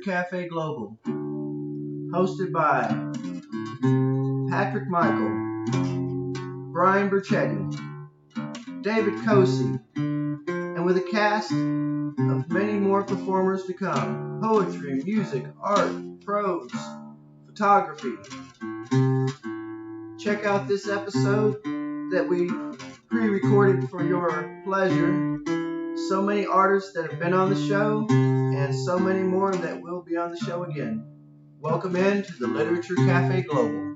Café Global, hosted by Patrick Michael, Brian Burchette, David Koci, and with a cast of many more performers to come. Poetry, music, art, prose, photography. Check out this episode that we pre-recorded for your pleasure. So many artists that have been on the show, and so many more that will be on the show again. Welcome in to the Literature Café Global.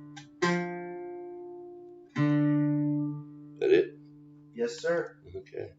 That it? Yes, sir. Okay.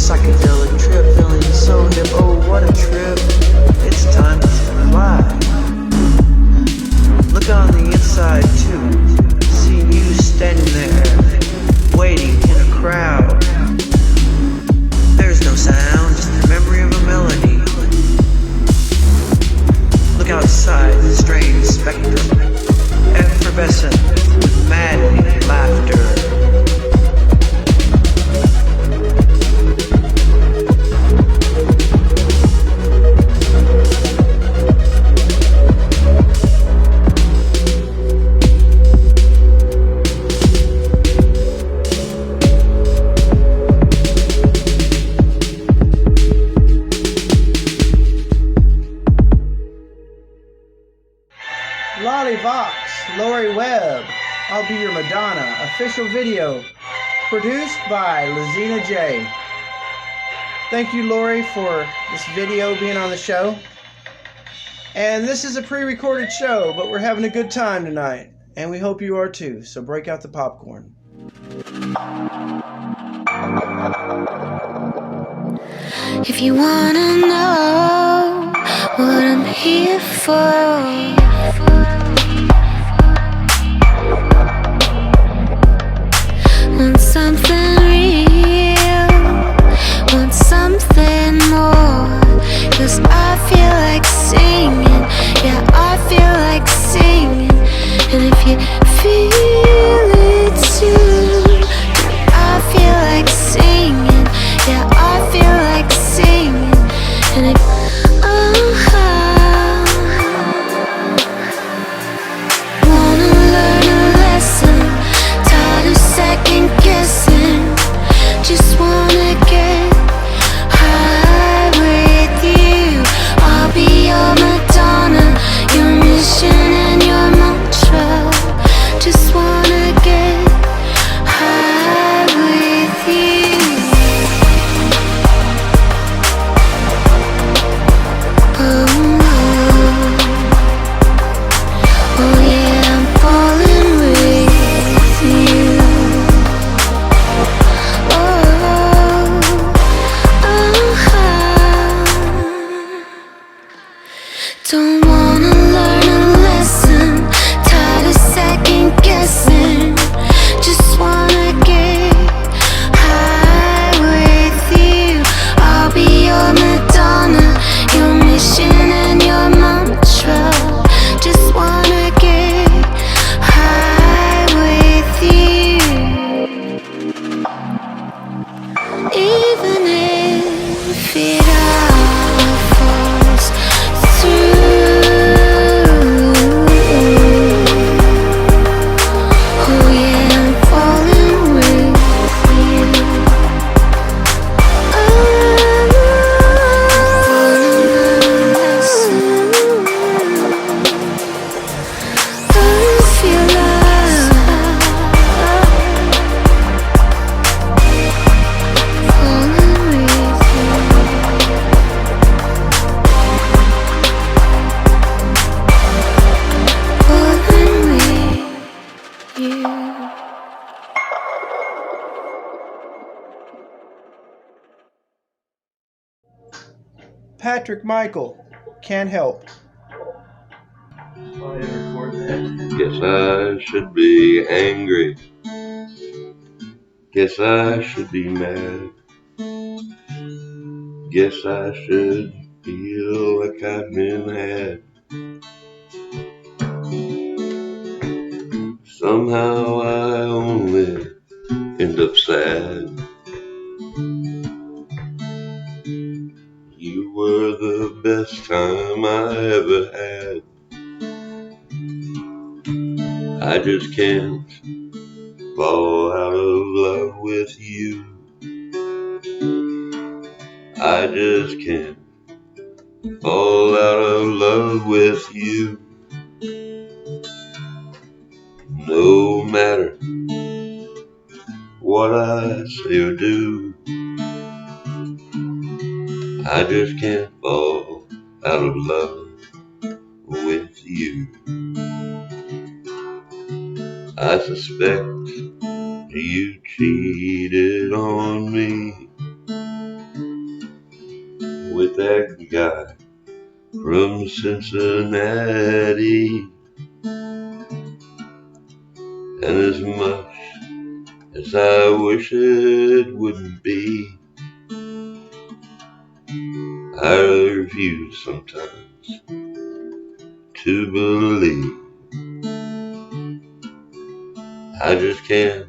Psychedelic trip feeling so hypnotic. Vox, Laurie Webb, I'll Be Your Madonna, official video, produced by Lazina J. Thank you, Laurie, for this video being on the show. And this is a pre-recorded show, but we're having a good time tonight, and we hope you are too, so break out the popcorn. If you wanna know what I'm here for, want something real, want something more, 'cause I feel like singing, yeah, I feel like singing. And if you feel it too, I feel like singing, yeah, I feel like singing. And if wanna learn a lesson, tired of second guessing, just wanna get high with you. I'll be your Madonna, your mission and your mantra. Just wanna get high with you. Oh yeah, I'm falling with you. Don't wanna learn a lesson, tired of second guessing, just wanna get high with you. I'll be your Madonna, your mission and your mantra. Just wanna get high with you. Even if it all falls through, oh yeah, I'm falling with you. I feel love falling with you. Patrick Michael, Can't Help. Guess I should be angry. Guess I should be mad. Guess I should feel like I've been had. Somehow I only end up sad. You were the best time I ever had. I just can't fall out of love with you. I just can't fall out of love with you. No matter what I say or do, I just can't fall out of love with you. I suspect you cheated on me with that guy from Cincinnati. And as much as I wish it wouldn't be, I refuse sometimes to believe. I just can't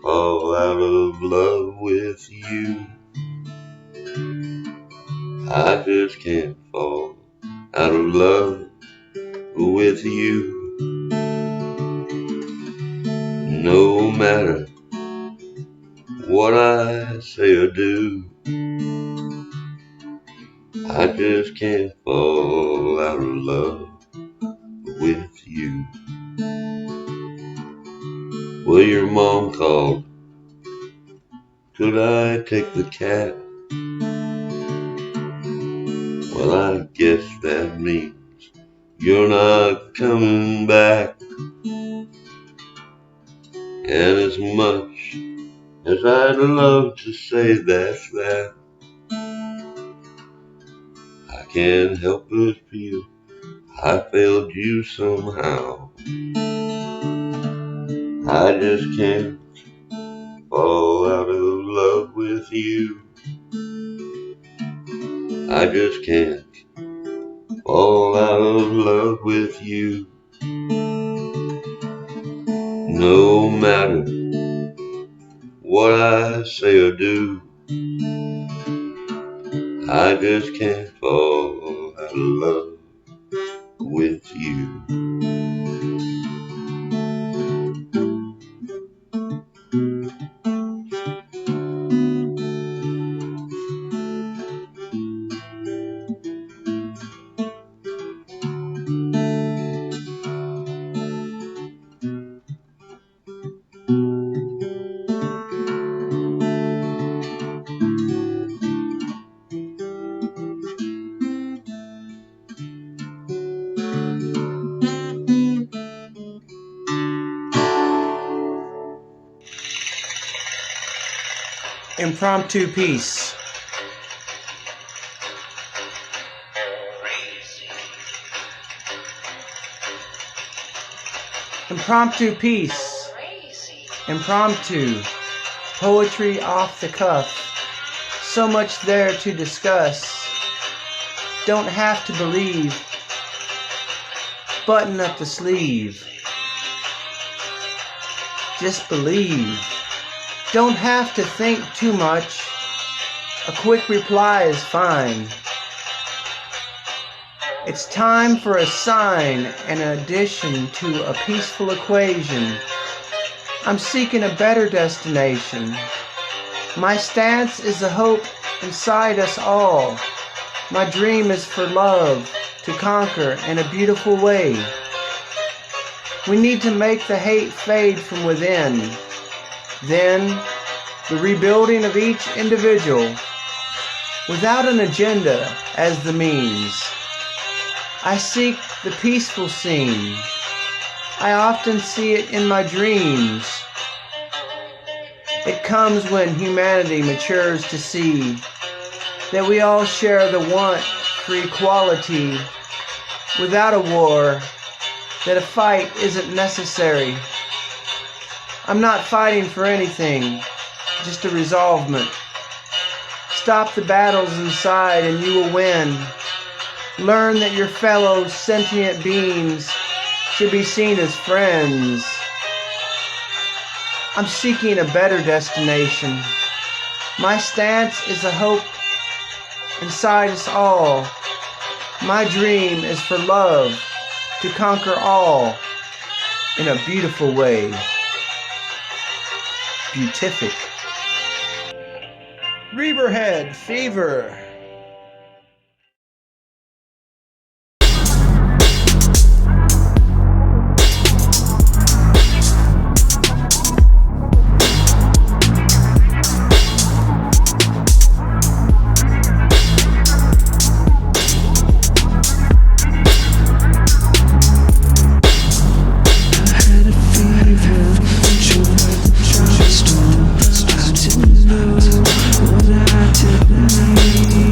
fall out of love with you. I just can't fall out of love with you. No matter what I say or do, I just can't fall out of love with your mom called. Could I take the cat? Well, I guess that means you're not coming back. And as much as I'd love to say that's that, I can't help but feel I failed you somehow. I just can't fall out of love with you. I just can't fall out of love with you. No matter what I say or do, I just can't fall out of love with you. Impromptu piece. Impromptu piece. Impromptu. Poetry off the cuff. So much there to discuss. Don't have to believe. Button up the sleeve. Just believe. Don't have to think too much. A quick reply is fine. It's time for a sign, an addition to a peaceful equation. I'm seeking a better destination. My stance is a hope inside us all. My dream is for love to conquer in a beautiful way. We need to make the hate fade from within. Then, the rebuilding of each individual, without an agenda as the means. I seek the peaceful scene. I often see it in my dreams. It comes when humanity matures to see that we all share the want for equality, without a war, that a fight isn't necessary. I'm not fighting for anything, just a resolvement. Stop the battles inside and you will win. Learn that your fellow sentient beings should be seen as friends. I'm seeking a better destination. My stance is a hope inside us all. My dream is for love to conquer all in a beautiful way. Beatific. Reaperhead Fever. What I did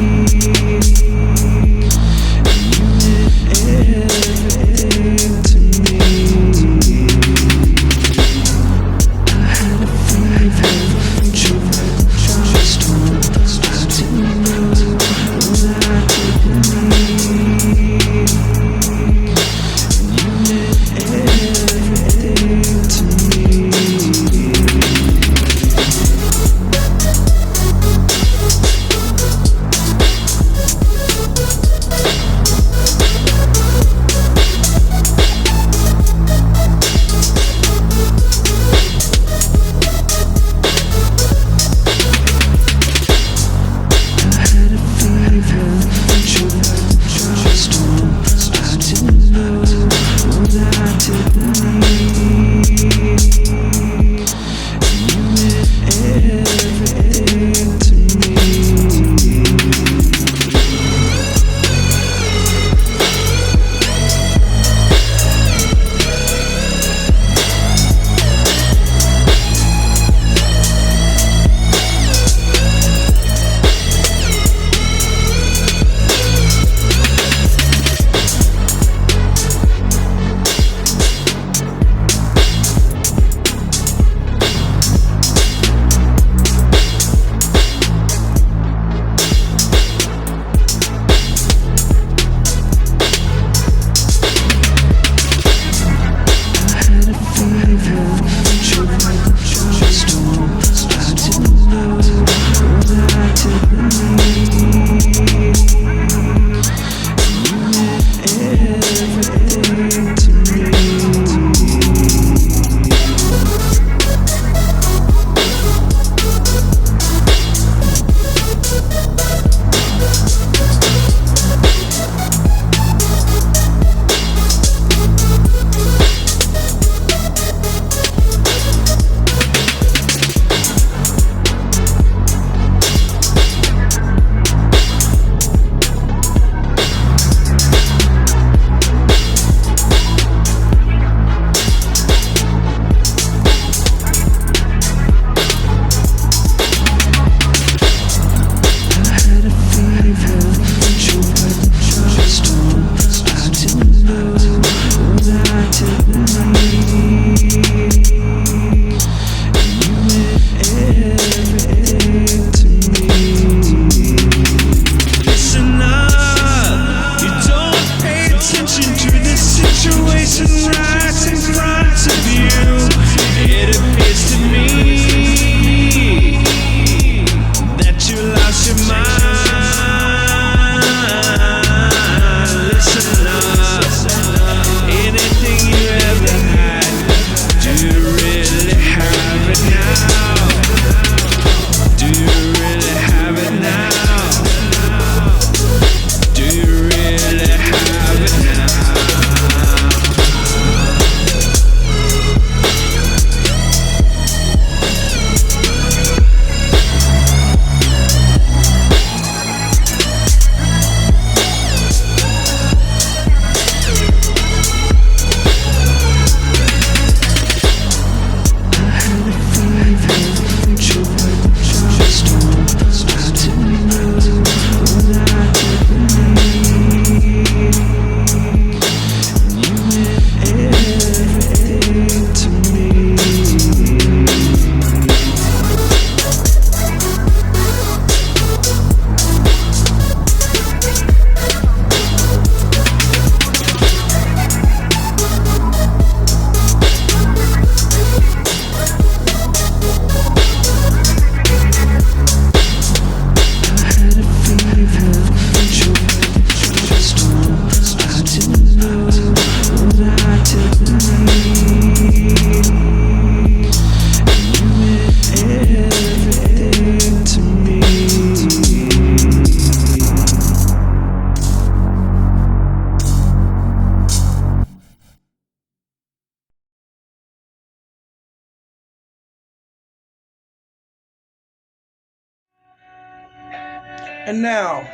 And now,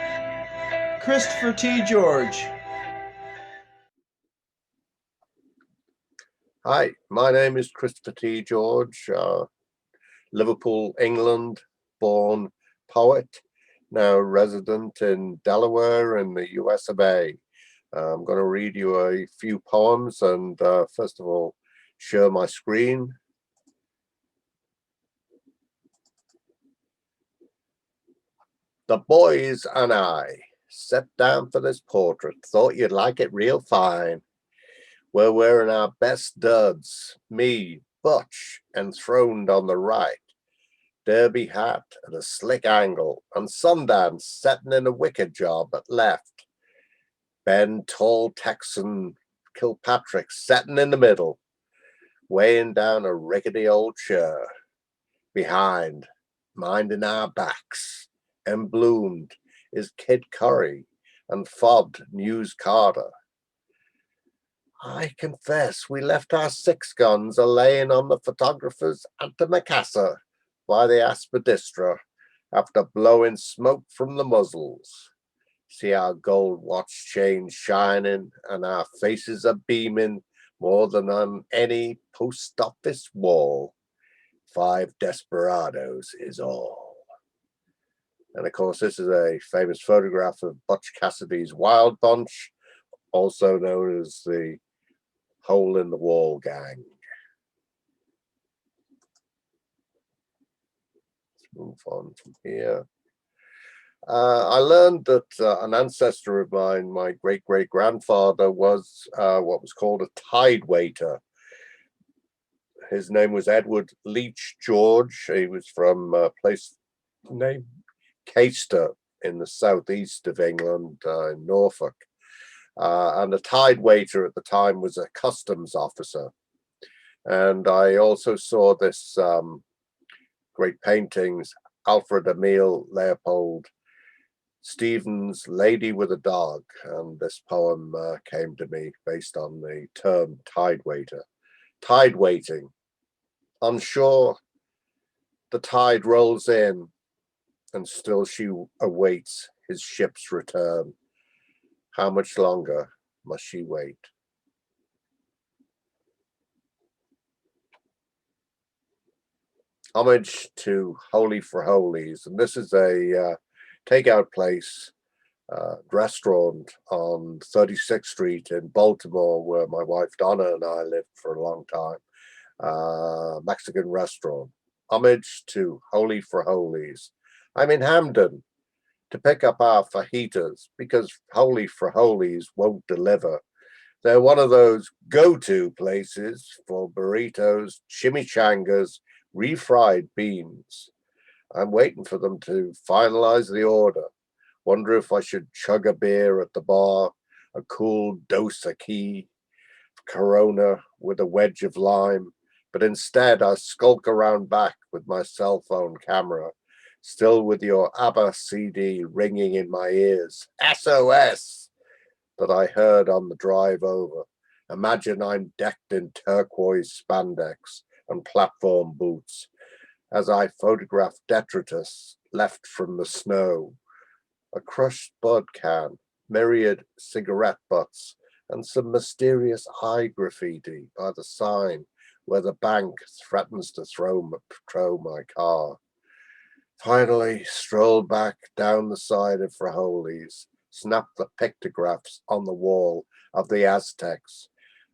Christopher T. George. Hi, my name is Christopher T. George, Liverpool, England, born poet, now resident in Delaware in the US of A. I'm going to read you a few poems and first of all, share my screen. The boys and I sat down for this portrait, thought you'd like it real fine. We're wearing our best duds, me, Butch, enthroned on the right, derby hat at a slick angle, and Sundance setting in a wicked job at left. Ben, tall Texan Kirkpatrick setting in the middle, weighing down a rickety old chair. Behind, minding our backs, embloomed, is Kid Curry and fobbed News Carter. I confess we left our 6 guns a-laying on the photographer's antimacassar by the aspidistra after blowing smoke from the muzzles. See our gold watch chains shining and our faces are beaming more than on any post office wall. 5 desperados is all. And of course, this is a famous photograph of Butch Cassidy's Wild Bunch, also known as the Hole in the Wall Gang. Let's move on from here. I learned that an ancestor of mine, my great-great-grandfather, was what was called a tide waiter. His name was Edward Leach George. He was from a place named Caister in the southeast of England, in Norfolk. And a tide waiter at the time was a customs officer. And I also saw this great paintings, Alfred Emil Leopold Stevens' Lady with a Dog. And this poem came to me based on the term tide waiter. Tide waiting. On shore, the tide rolls in, and still she awaits his ship's return. How much longer must she wait? Homage to Holy for Holies, and this is a takeout place, restaurant on 36th Street in Baltimore, where my wife Donna and I lived for a long time. Mexican restaurant. Homage to Holy for Holies. I'm in Hamden to pick up our fajitas because Holy for Holies won't deliver. They're one of those go-to places for burritos, chimichangas, refried beans. I'm waiting for them to finalize the order. Wonder if I should chug a beer at the bar, a cool Dos Equis, Corona with a wedge of lime. But instead, I skulk around back with my cell phone camera, still with your ABBA CD ringing in my ears. SOS! That I heard on the drive over. Imagine I'm decked in turquoise spandex and platform boots as I photograph detritus left from the snow. A crushed bud can, myriad cigarette butts, and some mysterious eye graffiti by the sign where the bank threatens to throw my car. Finally, strolled back down the side of Frijoles, snapped the pictographs on the wall of the Aztecs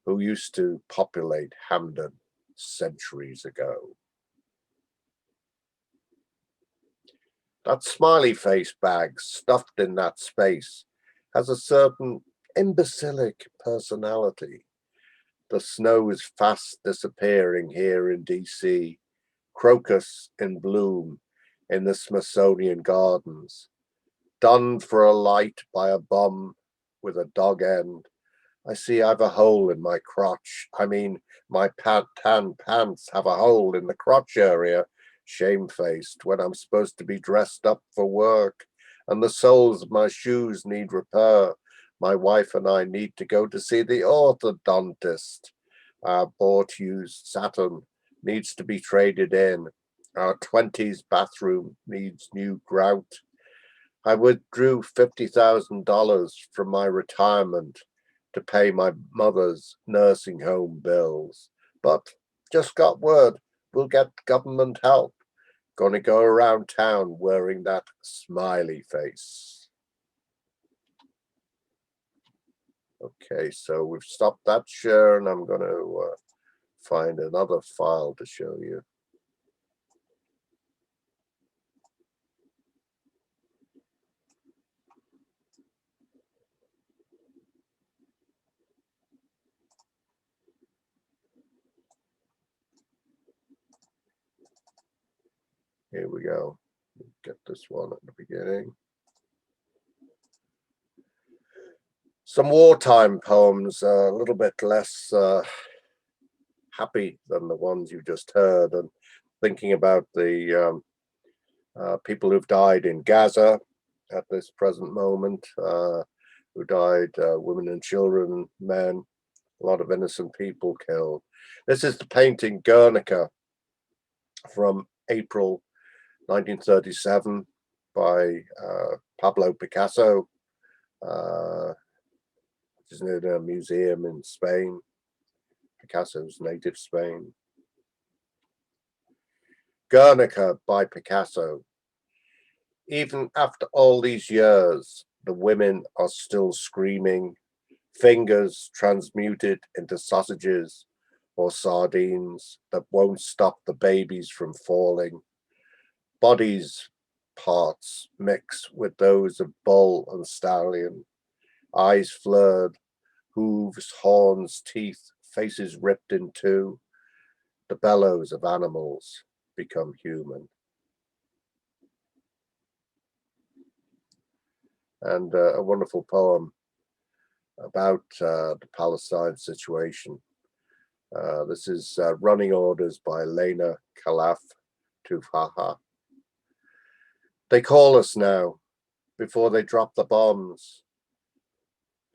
who used to populate Hamden centuries ago. That smiley face bag stuffed in that space has a certain imbecilic personality. The snow is fast disappearing here in DC. Crocus in bloom in the Smithsonian Gardens. Done for a light by a bum with a dog end. I see I've a hole in my crotch. I mean, my tan pants have a hole in the crotch area. Shamefaced when I'm supposed to be dressed up for work. And the soles of my shoes need repair. My wife and I need to go to see the orthodontist. Our bought-used Saturn needs to be traded in. Our 20s bathroom needs new grout. I withdrew $50,000 from my retirement to pay my mother's nursing home bills, but just got word we'll get government help. Gonna go around town wearing that smiley face. Okay, so we've stopped that share, and I'm going to find another file to show you. Here we go. Get this one at the beginning. Some wartime poems, a little bit less happy than the ones you just heard, and thinking about the people who've died in Gaza at this present moment, who died, women and children, men, a lot of innocent people killed. This is the painting Guernica from April 1937 by Pablo Picasso, which is in a museum in Spain, Picasso's native Spain. Guernica by Picasso. Even after all these years, the women are still screaming, fingers transmuted into sausages or sardines that won't stop the babies from falling. Bodies parts mix with those of bull and stallion, eyes flurred, hooves, horns, teeth, faces ripped in two. The bellows of animals become human. And a wonderful poem about the Palestine situation. This is Running Orders by Lena Khalaf Tufaha. They call us now, before they drop the bombs.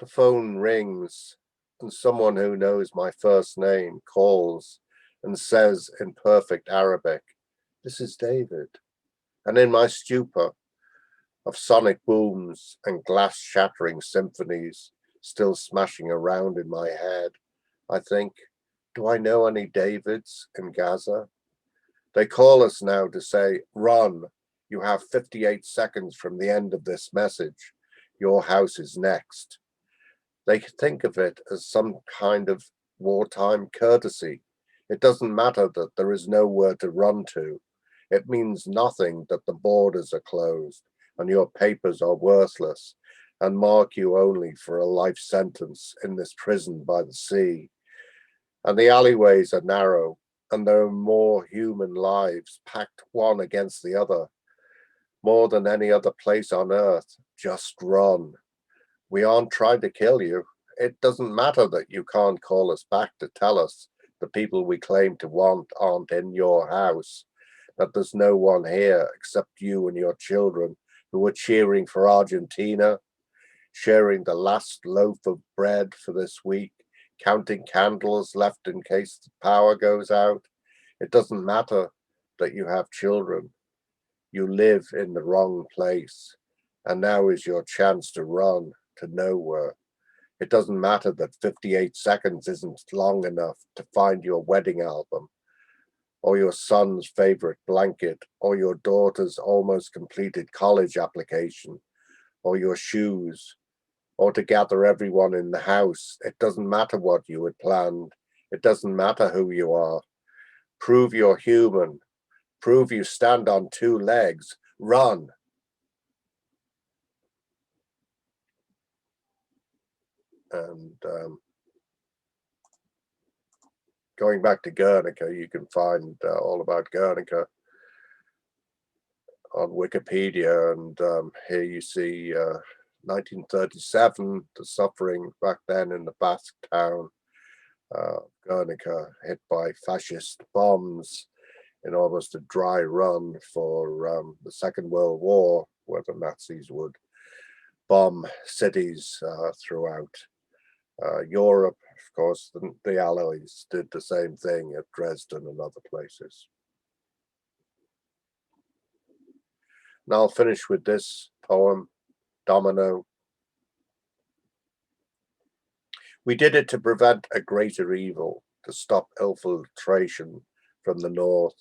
The phone rings, and someone who knows my first name calls and says in perfect Arabic, "This is David." And in my stupor of sonic booms and glass-shattering symphonies still smashing around in my head, I think, do I know any Davids in Gaza? They call us now to say, "Run. You have 58 seconds from the end of this message. Your house is next." They think of it as some kind of wartime courtesy. It doesn't matter that there is nowhere to run to. It means nothing that the borders are closed and your papers are worthless and mark you only for a life sentence in this prison by the sea. And the alleyways are narrow, and there are more human lives packed one against the other. More than any other place on earth. Just run. We aren't trying to kill you. It doesn't matter that you can't call us back to tell us the people we claim to want aren't in your house, that there's no one here except you and your children who are cheering for Argentina, sharing the last loaf of bread for this week, counting candles left in case the power goes out. It doesn't matter that you have children. You live in the wrong place, and now is your chance to run to nowhere. It doesn't matter that 58 seconds isn't long enough to find your wedding album, or your son's favorite blanket, or your daughter's almost completed college application, or your shoes, or to gather everyone in the house. It doesn't matter what you had planned. It doesn't matter who you are. Prove you're human. Prove you stand on two legs. Run. And going back to Guernica, you can find all about Guernica on Wikipedia. And here you see 1937, the suffering back then in the Basque town, Guernica, hit by fascist bombs in almost a dry run for the Second World War, where the Nazis would bomb cities throughout Europe. Of course, the Allies did the same thing at Dresden and other places. And I'll finish with this poem, Domino. We did it to prevent a greater evil, to stop infiltration from the north.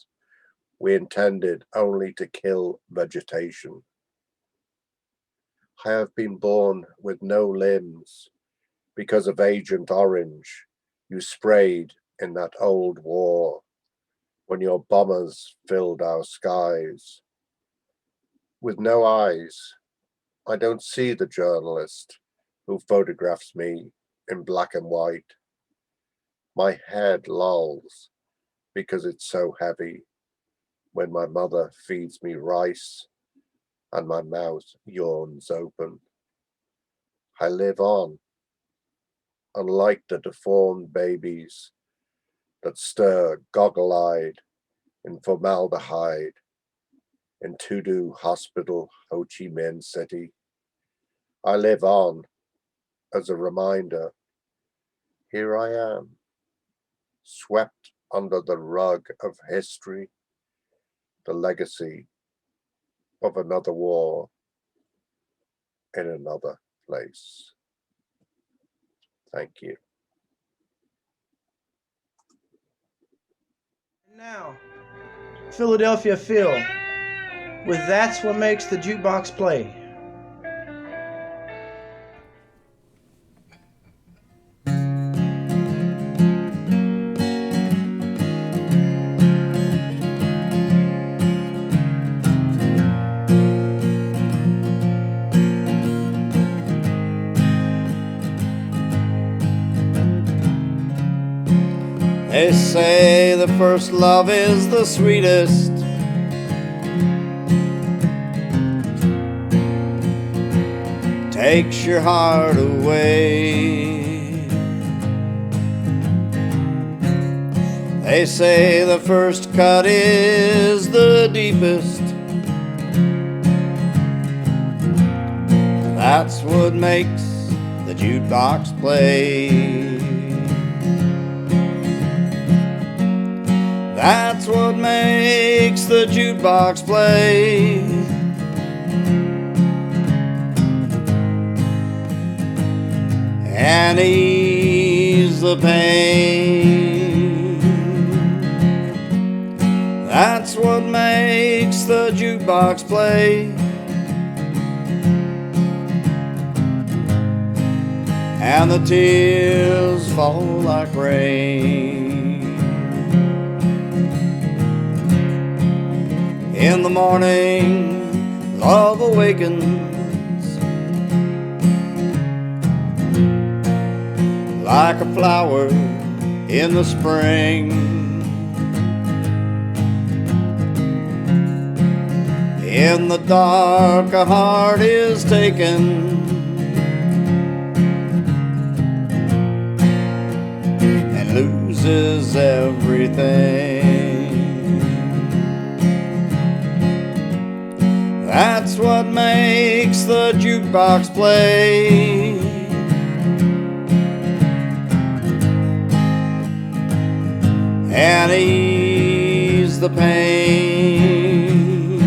We intended only to kill vegetation. I have been born with no limbs because of Agent Orange you sprayed in that old war when your bombers filled our skies. With no eyes, I don't see the journalist who photographs me in black and white. My head lolls because it's so heavy when my mother feeds me rice and my mouth yawns open. I live on, unlike the deformed babies that stir goggle-eyed in formaldehyde in Tudu Hospital, Ho Chi Minh City. I live on as a reminder. Here I am, swept under the rug of history, the legacy of another war in another place. Thank you. Now, Philadelphia Phil, with That's What Makes the Jukebox Play. They say the first love is the sweetest. Takes your heart away. They say the first cut is the deepest. That's what makes the jukebox play. That's what makes the jukebox play. And ease the pain. That's what makes the jukebox play. And the tears fall like rain. In the morning, love awakens like a flower in the spring. In the dark, a heart is taken, and loses everything. That's what makes the jukebox play. And ease the pain.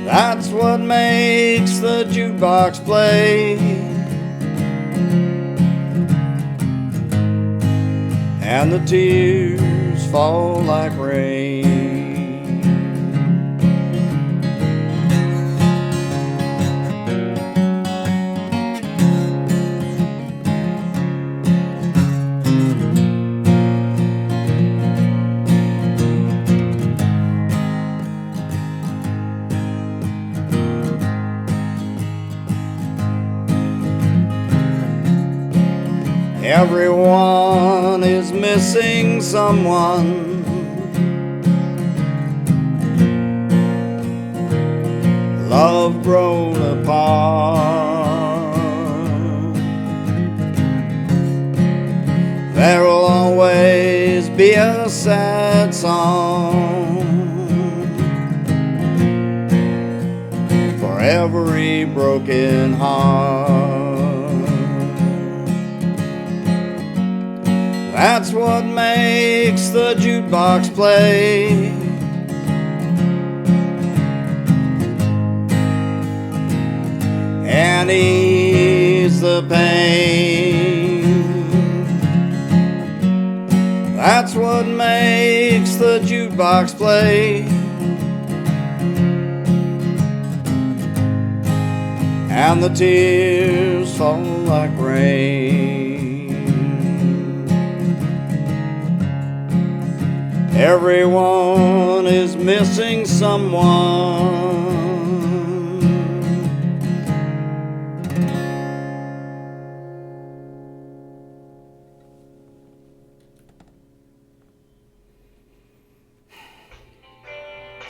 That's what makes the jukebox play. And the tears fall like rain. Everyone is missing someone. Love grown apart. There'll always be a sad song for every broken heart. That's what makes the jukebox play. and ease the pain. That's what makes the jukebox play, and the tears fall like rain. Everyone is missing someone.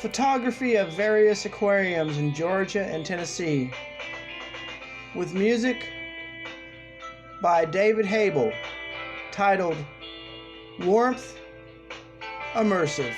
Photography of various aquariums in Georgia and Tennessee, with music by David Habel, titled Warmth Immersive.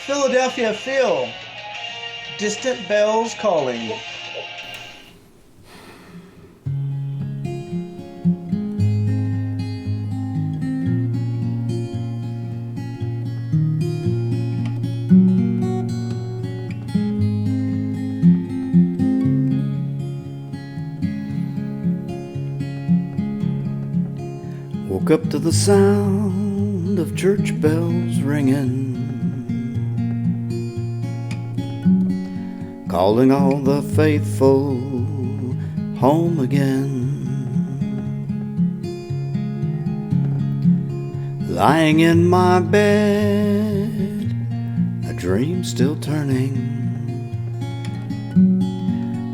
Philadelphia Phil, Distant Bells Calling. Woke up to the sound of church bells ringing, calling all the faithful home again. Lying in my bed, a dream still turning,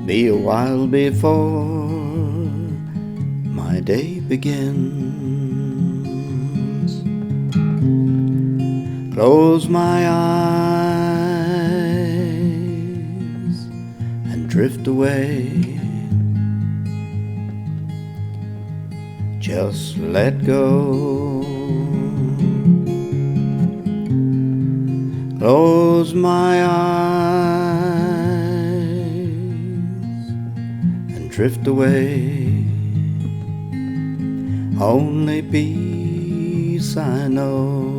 be a while before my day begins. Close my eyes and drift away. Just let go. Close my eyes and drift away. Only peace I know.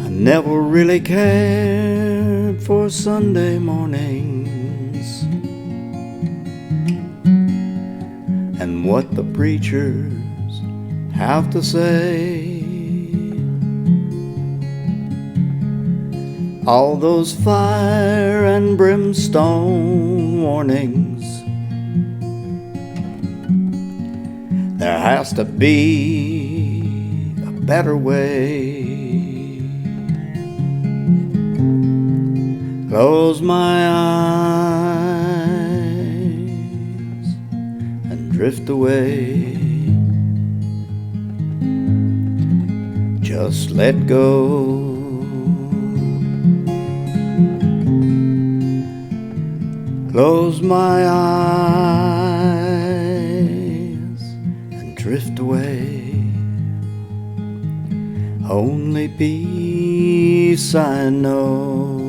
I never really cared for Sunday mornings and what the preachers have to say. All those fire and brimstone warnings. There has to be a better way. Close my eyes and drift away. Just let go. Close my eyes and drift away. Only peace I know.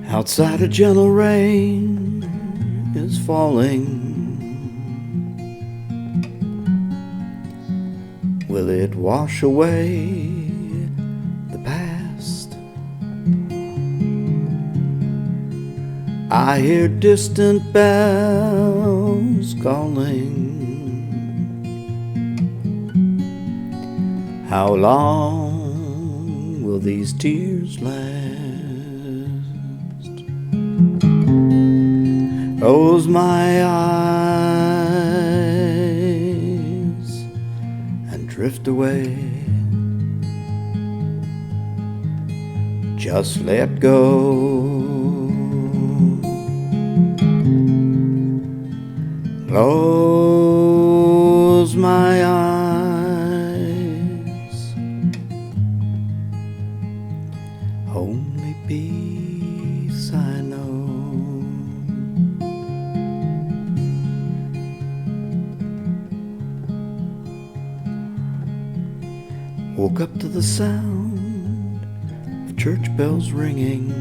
Outside a gentle rain is falling. Will it wash away the past? I hear distant bells calling. How long will these tears last? Close my eyes and drift away. Just let go. Close my eyes. Only peace I know. Woke up to the sound of church bells ringing,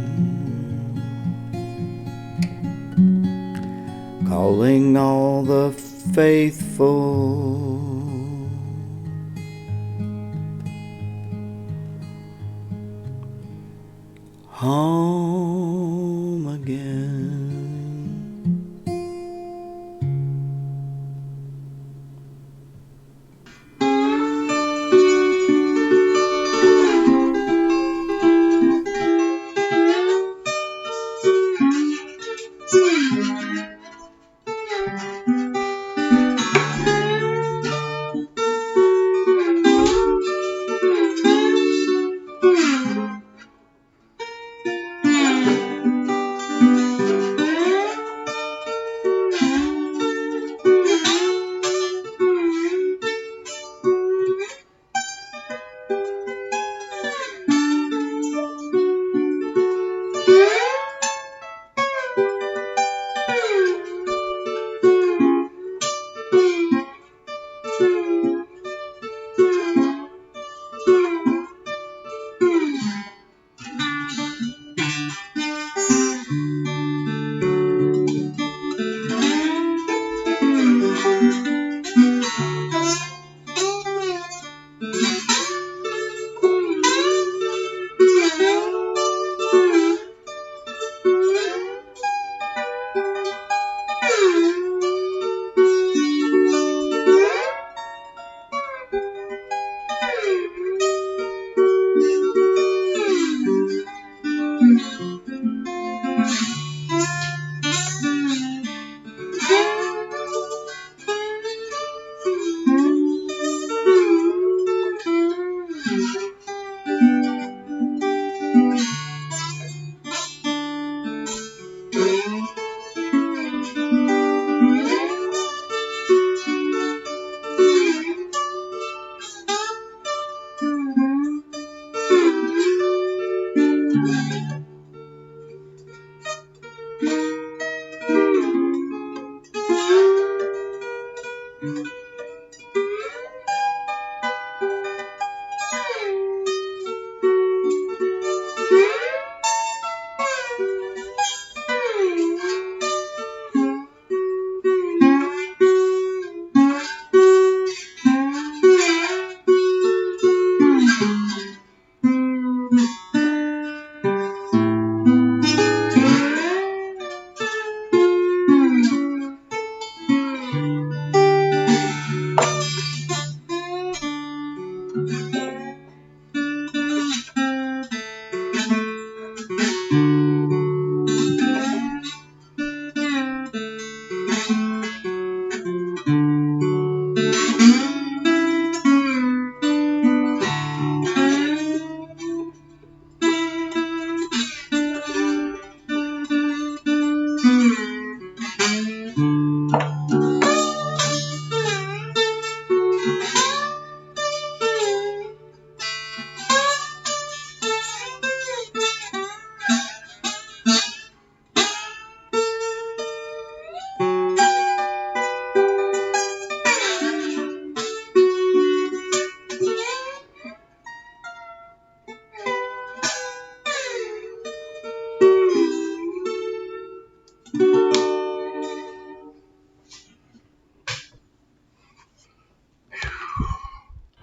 calling all the faithful home again.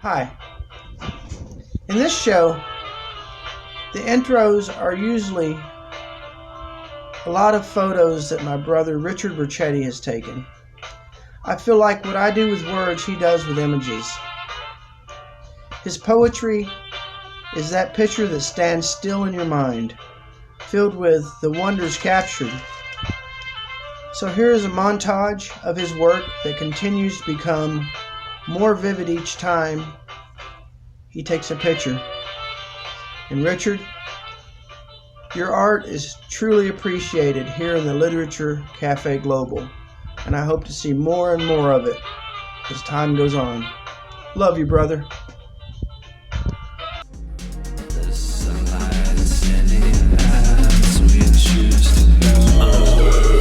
Hi. In this show, the intros are usually a lot of photos that my brother Richard Burchette has taken. I feel like what I do with words, he does with images. His poetry is that picture that stands still in your mind, filled with the wonders captured. So here is a montage of his work that continues to become more vivid each time he takes a picture. And Richard, your art is truly appreciated here in the Literature Café Global, and I hope to see more and more of it as time goes on. Love you, brother. The sunlight is standing as we choose to go.